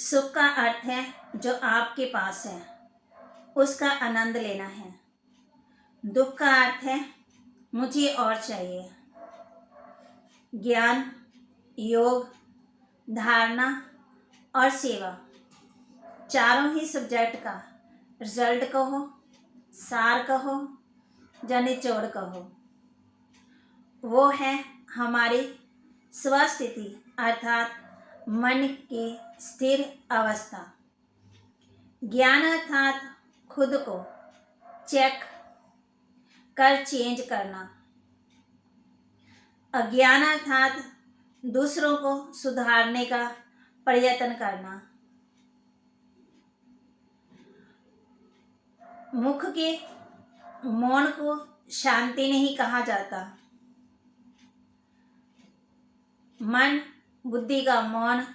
सुख का अर्थ है जो आपके पास है उसका आनंद लेना है। दुख का अर्थ है मुझे और चाहिए। ज्ञान, योग, धारणा और सेवा, चारों ही सब्जेक्ट का रिजल्ट कहो, सार कहो या निचोड़ कहो, वो है हमारी स्वस्थिति अर्थात मन की स्थिर अवस्था। ज्ञान अर्थात खुद को चेक कर चेंज करना। अज्ञान अर्थात दूसरों को सुधारने का प्रयत्न करना। मुख के मौन को शांति नहीं कहा जाता। मन बुद्धि का मौन,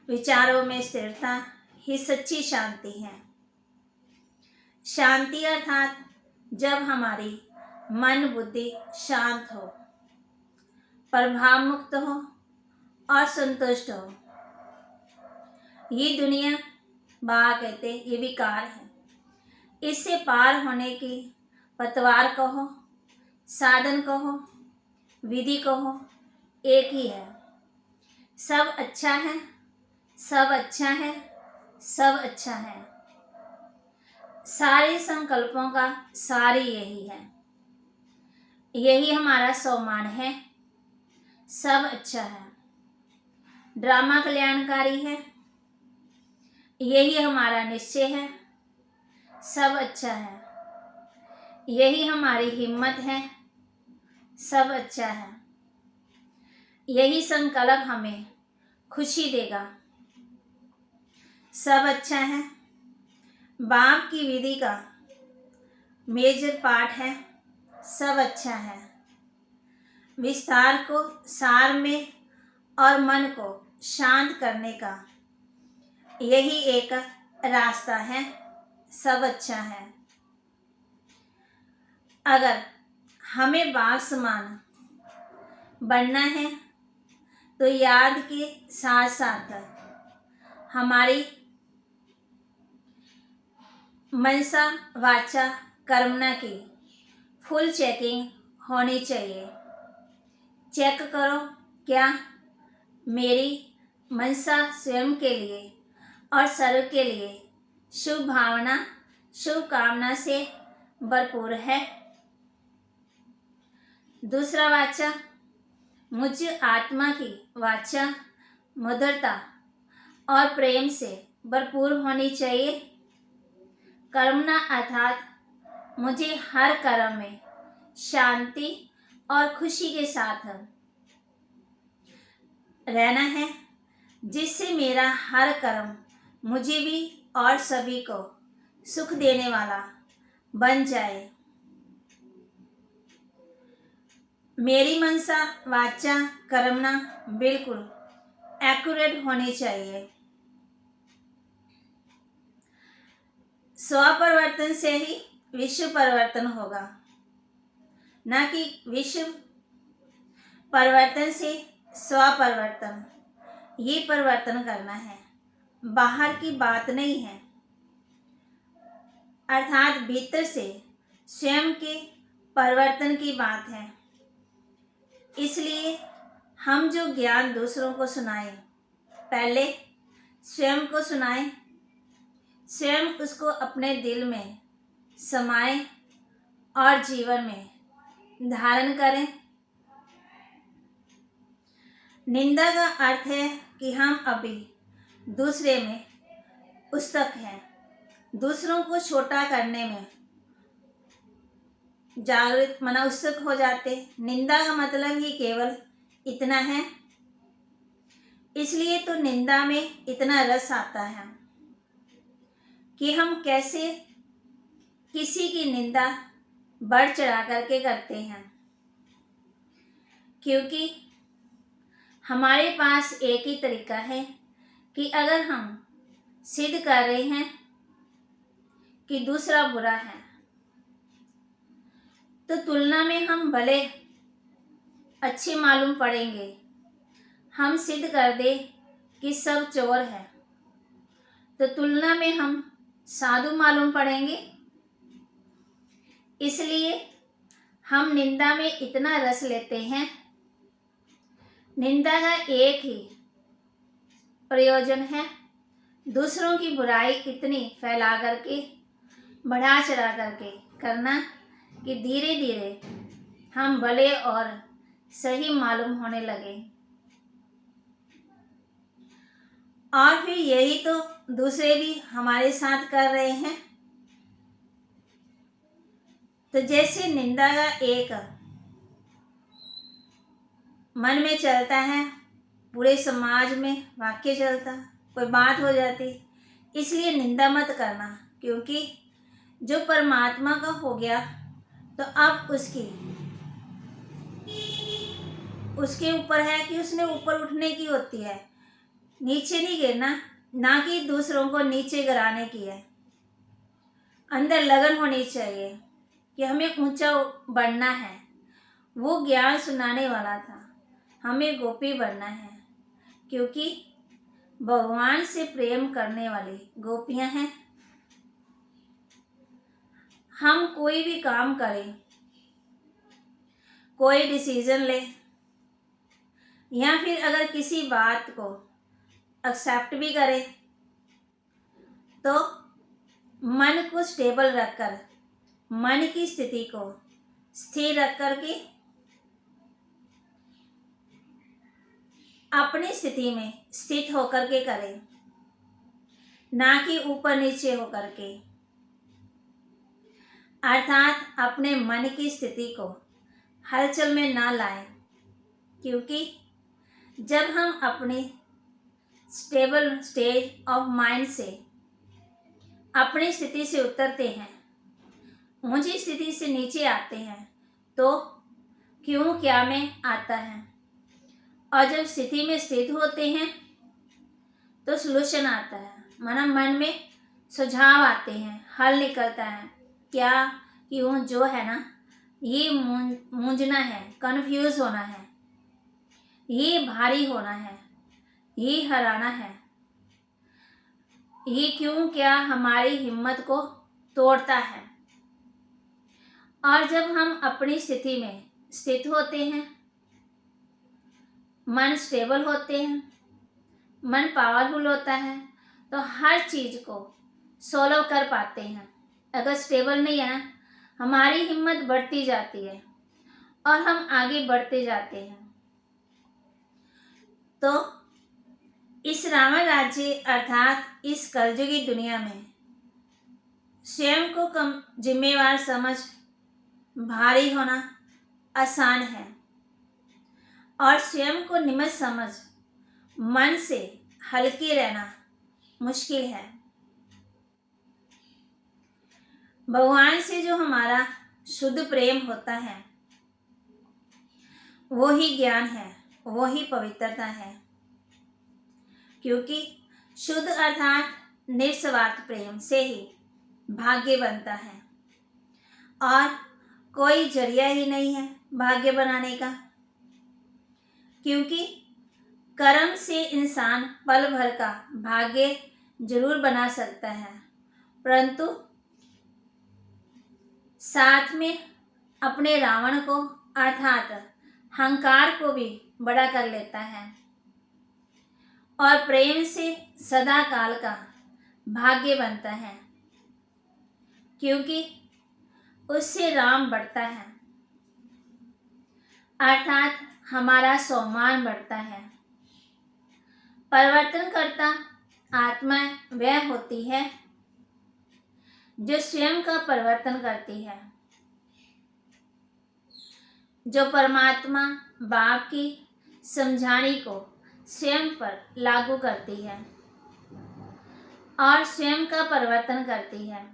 विचारों में स्थिरता ही सच्ची शांति है। शांति अर्थात जब हमारी मन बुद्धि शांत हो, प्रभाव मुक्त हो और संतुष्ट हो। ये दुनिया कहते ये विकार है। इससे पार होने की पतवार कहो, साधन कहो, विधि कहो, एक ही है। सब अच्छा है, सब अच्छा है, सब अच्छा है। सारे संकल्पों का सार यही है। यही हमारा सम्मान है। सब अच्छा है। ड्रामा कल्याणकारी है। यही हमारा निश्चय है। सब अच्छा है। यही हमारी हिम्मत है। सब अच्छा है। यही संकल्प हमें खुशी देगा। सब अच्छा है। बाप की विधि का मेजर पार्ट है। सब अच्छा है। विस्तार को सार में और मन को शांत करने का यही एक रास्ता है। सब अच्छा है। अगर हमें बाग समान बनना है तो याद के साथ साथ हमारी मनसा वाचा कर्मणा की फुल चेकिंग होनी चाहिए। चेक करो क्या मेरी मनसा स्वयं के लिए और सर्व के लिए शुभ भावना, शुभ कामना से भरपूर है। दूसरा वाचा, मुझ आत्मा की वाचा मधुरता और प्रेम से भरपूर होनी चाहिए। कर्मणा अर्थात मुझे हर कर्म में शांति और खुशी के साथ रहना है, जिससे मेरा हर कर्म मुझे भी और सभी को सुख देने वाला बन जाए। मेरी मनसा वाचा कर्मणा बिल्कुल एक्यूरेट होनी चाहिए। स्वपरिवर्तन से ही विश्व परिवर्तन होगा, न कि विश्व परिवर्तन से स्वपरिवर्तन। ये परिवर्तन करना है, बाहर की बात नहीं है, अर्थात भीतर से स्वयं के परिवर्तन की बात है। इसलिए हम जो ज्ञान दूसरों को सुनाएं, पहले स्वयं को सुनाएं, स्वयं उसको अपने दिल में समाएं और जीवन में धारण करें। निंदा का अर्थ है कि हम अभी दूसरे में उत्सुक हैं, दूसरों को छोटा करने में जागृत उत्सुक हो जाते। निंदा का मतलब ही केवल इतना है। इसलिए तो निंदा में इतना रस आता है कि हम कैसे किसी की निंदा बढ़ चढ़ा करके करते हैं, क्योंकि हमारे पास एक ही तरीका है कि अगर हम सिद्ध कर रहे हैं कि दूसरा बुरा है, तो तुलना में हम भले अच्छे मालूम पड़ेंगे। हम सिद्ध कर दे कि सब चोर है, तो तुलना में हम साधु मालूम पड़ेंगे। इसलिए हम निंदा में इतना रस लेते हैं। निंदा का एक ही प्रयोजन है, दूसरों की बुराई इतनी फैला करके, बढ़ा चढ़ा करके करना कि धीरे धीरे हम भले और सही मालूम होने लगे। और फिर यही तो दूसरे भी हमारे साथ कर रहे हैं। तो जैसे निंदा का एक मन में चलता है, पूरे समाज में वाक्य चलता, कोई बात हो जाती, इसलिए निंदा मत करना, क्योंकि जो परमात्मा का हो गया तो अब उसके ऊपर है कि उसने ऊपर उठने की होती है, नीचे नहीं गिरना, ना कि दूसरों को नीचे गिराने की है। अंदर लगन होनी चाहिए कि हमें ऊंचा बढ़ना है। वो ज्ञान सुनाने वाला था, हमें गोपी बनना है, क्योंकि भगवान से प्रेम करने वाली गोपियां हैं। हम कोई भी काम करें, कोई डिसीजन ले, या फिर अगर किसी बात को एक्सेप्ट भी करें, तो मन को स्टेबल रखकर, मन की स्थिति को स्थिर रख कर के अपनी स्थिति में स्थित होकर के करें, ना कि ऊपर नीचे होकर के। अर्थात अपने मन की स्थिति को हलचल में ना लाएं, क्योंकि जब हम अपनी स्टेबल स्टेज ऑफ माइंड से अपनी स्थिति से उतरते हैं, ऊंची स्थिति से नीचे आते हैं, तो क्यों क्या में आता है। और जब स्थिति में स्थित होते हैं तो सॉल्यूशन आता है, माना मन में सुझाव आते हैं, हल निकलता है। क्या क्यों जो है ना, ये मूंझना है, कन्फ्यूज होना है, ये भारी होना है, ये हराना है, ये क्यों क्या हमारी हिम्मत को तोड़ता है। और जब हम अपनी स्थिति में स्थित होते हैं, मन स्टेबल होते हैं, मन पावरफुल होता है, तो हर चीज को सोल्व कर पाते हैं। अगर स्टेबल नहीं है ना, हमारी हिम्मत बढ़ती जाती है और हम आगे बढ़ते जाते हैं। तो इस रावण राज्य अर्थात इस कलयुगी दुनिया में स्वयं को कम जिम्मेवार समझ भारी होना आसान है, और स्वयं को निमज समझ मन से हल्के रहना मुश्किल है। भगवान से जो हमारा शुद्ध प्रेम होता है, वो ही ज्ञान है, वो ही पवित्रता है, क्योंकि शुद्ध अर्थात निस्वार्थ प्रेम से ही भाग्य बनता है, और कोई जरिया ही नहीं है भाग्य बनाने का। क्योंकि कर्म से इंसान पल भर का भाग्य जरूर बना सकता है, परंतु साथ में अपने रावण को अर्थात अहंकार को भी बड़ा कर लेता है, और प्रेम से सदा काल का भाग्य बनता है, क्योंकि उससे राम बढ़ता है, अर्थात हमारा सम्मान बढ़ता है। परिवर्तन करता आत्मा वह होती है जो स्वयं का परिवर्तन करती है, जो परमात्मा बाप की समझाने को स्वयं पर लागू करती है और स्वयं का परिवर्तन करती है।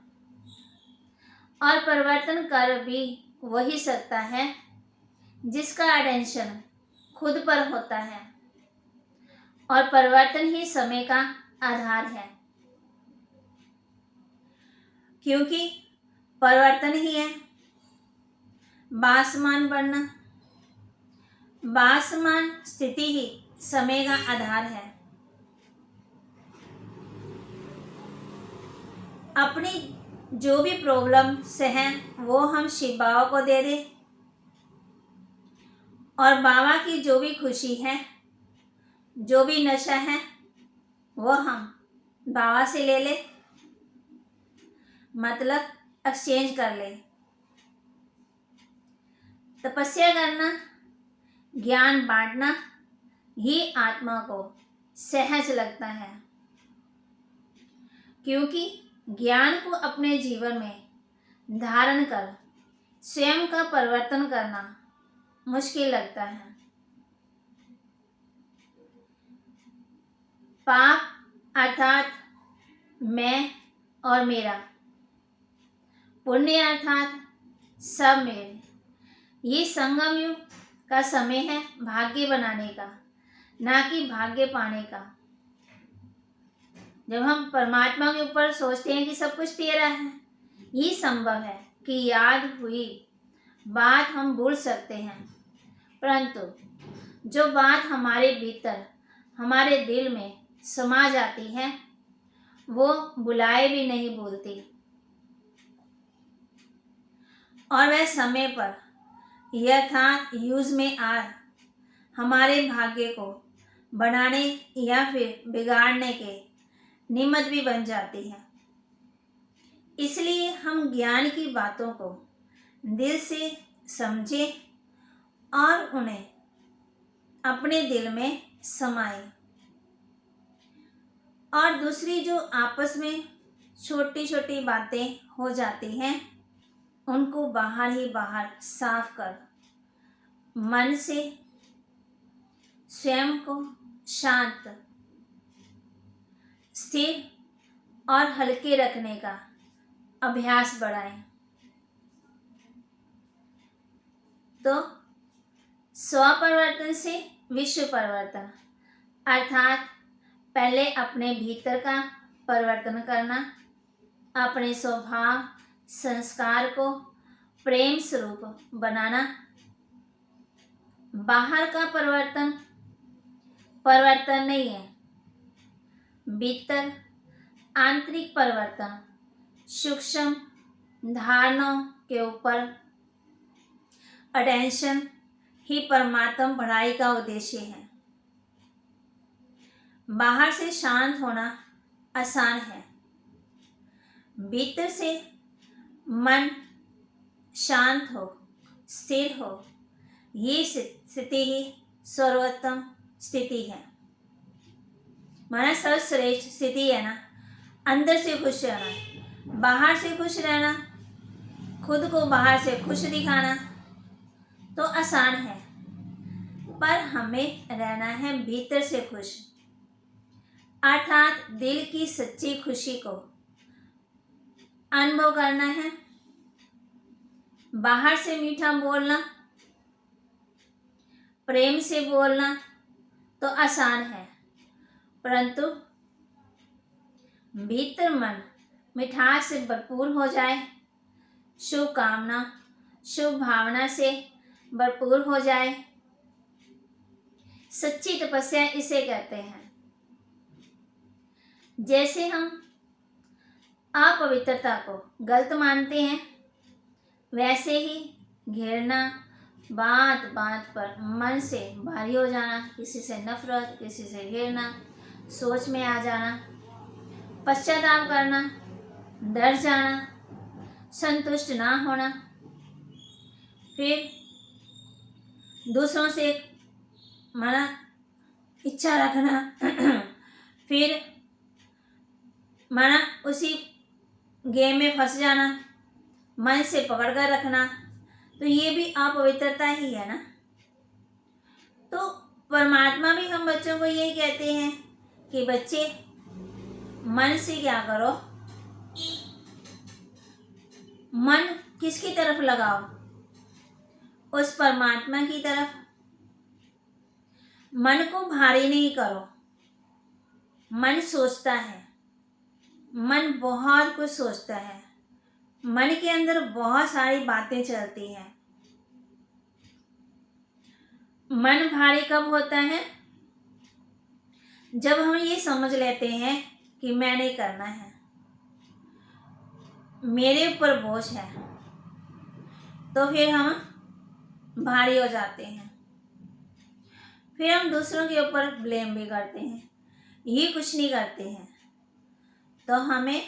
और परिवर्तन कर भी वही सकता है जिसका अटेंशन खुद पर होता है, और परिवर्तन ही समय का आधार है, क्योंकि परिवर्तन ही है बासमान बनना। बासमान स्थिति ही समय का आधार है। अपनी जो भी प्रॉब्लम्स हैं वो हम शिव बाबा को दे दें, और बाबा की जो भी खुशी है, जो भी नशा है, वो हम बाबा से ले लें, मतलब एक्सचेंज कर लें। तपस्या करना, ज्ञान बांटना ही आत्मा को सहज लगता है, क्योंकि ज्ञान को अपने जीवन में धारण कर स्वयं का परिवर्तन करना मुश्किल लगता है। पाप अर्थात मैं और मेरा, पुण्य अर्थात सब मेरे। ये संगम युग का समय है भाग्य बनाने का, ना कि भाग्य पाने का। जब हम परमात्मा के ऊपर सोचते हैं कि सब कुछ तेरा है, ये संभव है कि याद हुई बात हम भूल सकते हैं, परंतु जो बात हमारे भीतर, हमारे दिल में समा जाती है, वो बुलाए भी नहीं भूलती, और वह समय पर यथार्थ यूज में आ हमारे भाग्य को बनाने या फिर बिगाड़ने के निमित्त भी बन जाती है। इसलिए हम ज्ञान की बातों को दिल से समझें और उन्हें अपने दिल में समाएं, और दूसरी जो आपस में छोटी छोटी बातें हो जाती हैं, उनको बाहर ही बाहर साफ कर मन से स्वयं को शांत, स्थिर और हल्के रखने का अभ्यास बढ़ाएं। तो स्वपरिवर्तन से विश्व परिवर्तन, अर्थात पहले अपने भीतर का परिवर्तन करना, अपने स्वभाव संस्कार को प्रेम स्वरूप बनाना। बाहर का परिवर्तन परिवर्तन नहीं है, भीतर आंतरिक परिवर्तन सूक्ष्म धारणाओं के ऊपर अटेंशन ही परमात्मा पढ़ाई का उद्देश्य है। बाहर से शांत होना आसान है, भीतर से मन शांत हो, स्थिर हो, ये स्थिति ही सर्वोत्तम स्थिति है। माना सर्वश्रेष्ठ स्थिति है ना, अंदर से खुश रहना, बाहर से खुश रहना, खुद को बाहर से खुश दिखाना तो आसान है, पर हमें रहना है भीतर से खुश, अर्थात दिल की सच्ची खुशी को अनुभव करना है। बाहर से मीठा बोलना, प्रेम से बोलना तो आसान है, परंतु भीतर मन मिठास से भरपूर हो जाए, शुभ कामना शुभ भावना से भरपूर हो जाए, सच्ची तपस्या इसे कहते हैं। जैसे हम अपवित्रता को गलत मानते हैं, वैसे ही घृणा, बात बात पर मन से भारी हो जाना, किसी से नफरत, किसी से घृणा, सोच में आ जाना, पश्चाताप करना, डर जाना, संतुष्ट ना होना, फिर दूसरों से माना इच्छा रखना, फिर माना उसी गेम में फंस जाना, मन से पकड़ कर रखना, तो ये भी अपवित्रता ही है ना। तो परमात्मा भी हम बच्चों को यही कहते हैं कि बच्चे मन से क्या करो, मन किसकी तरफ लगाओ, उस परमात्मा की तरफ। मन को भारी नहीं करो, मन सोचता है, मन बहुत कुछ सोचता है, मन के अंदर बहुत सारी बातें चलती हैं। मन भारी कब होता है? जब हम ये समझ लेते हैं कि मैंने करना है, मेरे ऊपर बोझ है, तो फिर हम भारी हो जाते हैं। फिर हम दूसरों के ऊपर ब्लेम भी करते हैं, ये कुछ नहीं करते हैं। तो हमें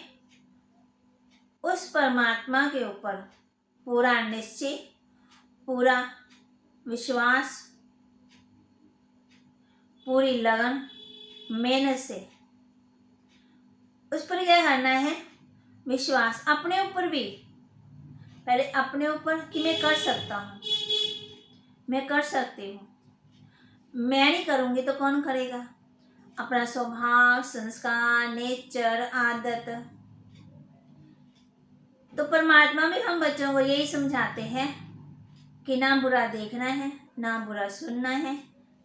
उस परमात्मा के ऊपर पूरा निश्चय, पूरा विश्वास, पूरी लगन, मेहनत से उस पर क्या करना है, विश्वास। अपने ऊपर भी, पहले अपने ऊपर कि मैं कर सकता हूँ, मैं कर सकती हूँ। मैं नहीं करूँगी तो कौन करेगा? अपना स्वभाव, संस्कार, नेचर, आदत। तो परमात्मा में हम बच्चों को यही समझाते हैं कि ना बुरा देखना है, ना बुरा सुनना है,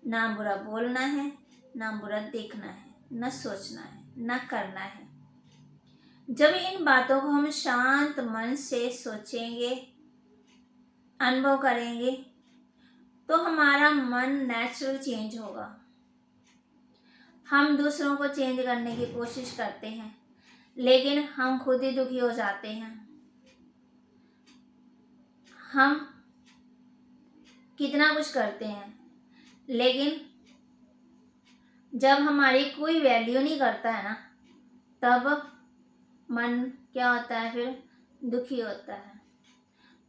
ना बुरा बोलना है, ना बुरा देखना है, ना सोचना है, ना करना है। जब इन बातों को हम शांत मन से सोचेंगे, अनुभव करेंगे, तो हमारा मन नेचुरल चेंज होगा। हम दूसरों को चेंज करने की कोशिश करते हैं, लेकिन हम खुद ही दुखी हो जाते हैं। हम कितना कुछ करते हैं, लेकिन जब हमारी कोई वैल्यू नहीं करता है ना, तब मन क्या होता है, फिर दुखी होता है।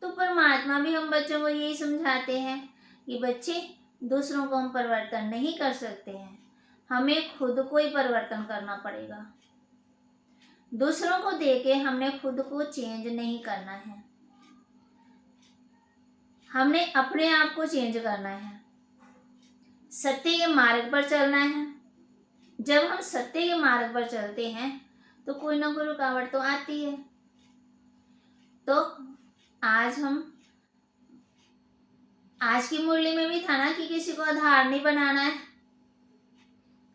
तो परमात्मा भी हम बच्चों को यही समझाते हैं कि बच्चे, दूसरों को हम परिवर्तन नहीं कर सकते हैं, हमें खुद को ही परिवर्तन करना पड़ेगा। दूसरों को देके हमने खुद को चेंज नहीं करना है, हमने अपने आप को चेंज करना है, सत्य के मार्ग पर चलना है। जब हम सत्य के मार्ग पर चलते हैं तो कोई ना कोई रुकावट तो आती है। तो आज की मुरली में भी था ना कि किसी को आधार नहीं बनाना है।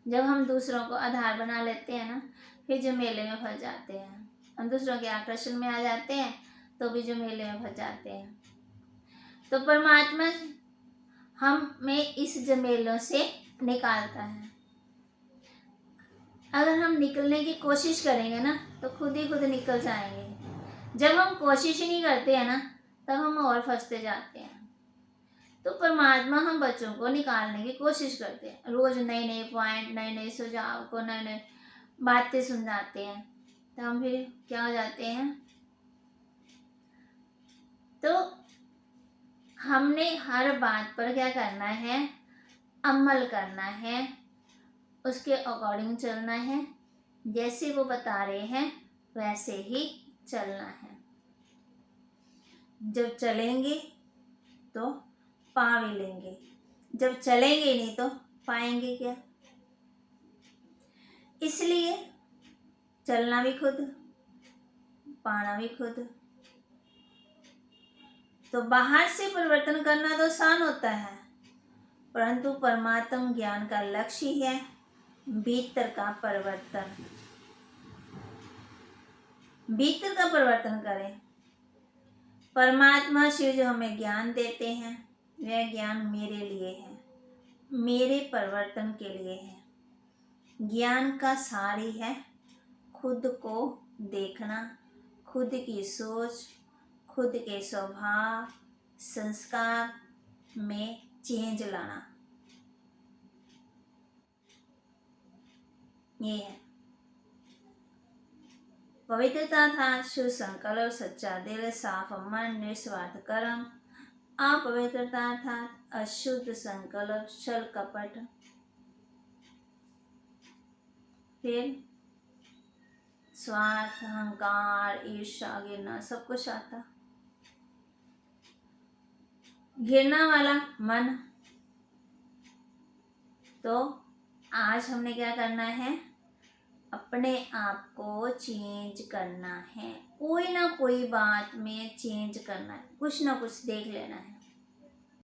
जब हम दूसरों को आधार बना लेते हैं ना, फिर जो मेले में फंस जाते हैं, हम दूसरों के आकर्षण में आ जाते हैं, तो भी जो मेले में फंस जाते हैं। तो परमात्मा हमें इस जमेलों से निकालता है। अगर हम निकलने की कोशिश करेंगे ना, तो खुद ही खुद निकल जाएंगे। जब हम कोशिश ही नहीं करते हैं ना, तब हम और फंसते जाते हैं। तो परमात्मा हम बच्चों को निकालने की कोशिश करते हैं, रोज नए नए पॉइंट, नए नए सुझाव को, नए नए बातें सुनाते हैं। तो हम फिर क्या हो जाते हैं, तो हमने हर बात पर क्या करना है, अमल करना है, उसके अकॉर्डिंग चलना है। जैसे वो बता रहे हैं वैसे ही चलना है। जब चलेंगे तो पा भी लेंगे, जब चलेंगे नहीं तो पाएंगे क्या? इसलिए चलना भी खुद, पाना भी खुद। तो बाहर से परिवर्तन करना तो आसान होता है, परंतु परमात्म ज्ञान का लक्ष्य ही है भीतर का परिवर्तन। भीतर का परिवर्तन करें। परमात्मा शिव जो हमें ज्ञान देते हैं, वह ज्ञान मेरे लिए है, मेरे परिवर्तन के लिए है। ज्ञान का सार ही है खुद को देखना, खुद की सोच, खुद के स्वभाव, संस्कार में चेंज लाना। ये है पवित्रता था शुद्ध संकल्प, सच्चा दिल, साफ मन, निस्वार्थ कर्म। अपवित्रता था अशुद्ध संकल्प, छल कपट, फिर स्वार्थ, अहंकार, ईर्ष्या, घृणा, सब कुछ आता। घृणा वाला मन। तो आज हमने क्या करना है, अपने आप को चेंज करना है। कोई ना कोई बात में चेंज करना है, कुछ ना कुछ देख लेना है।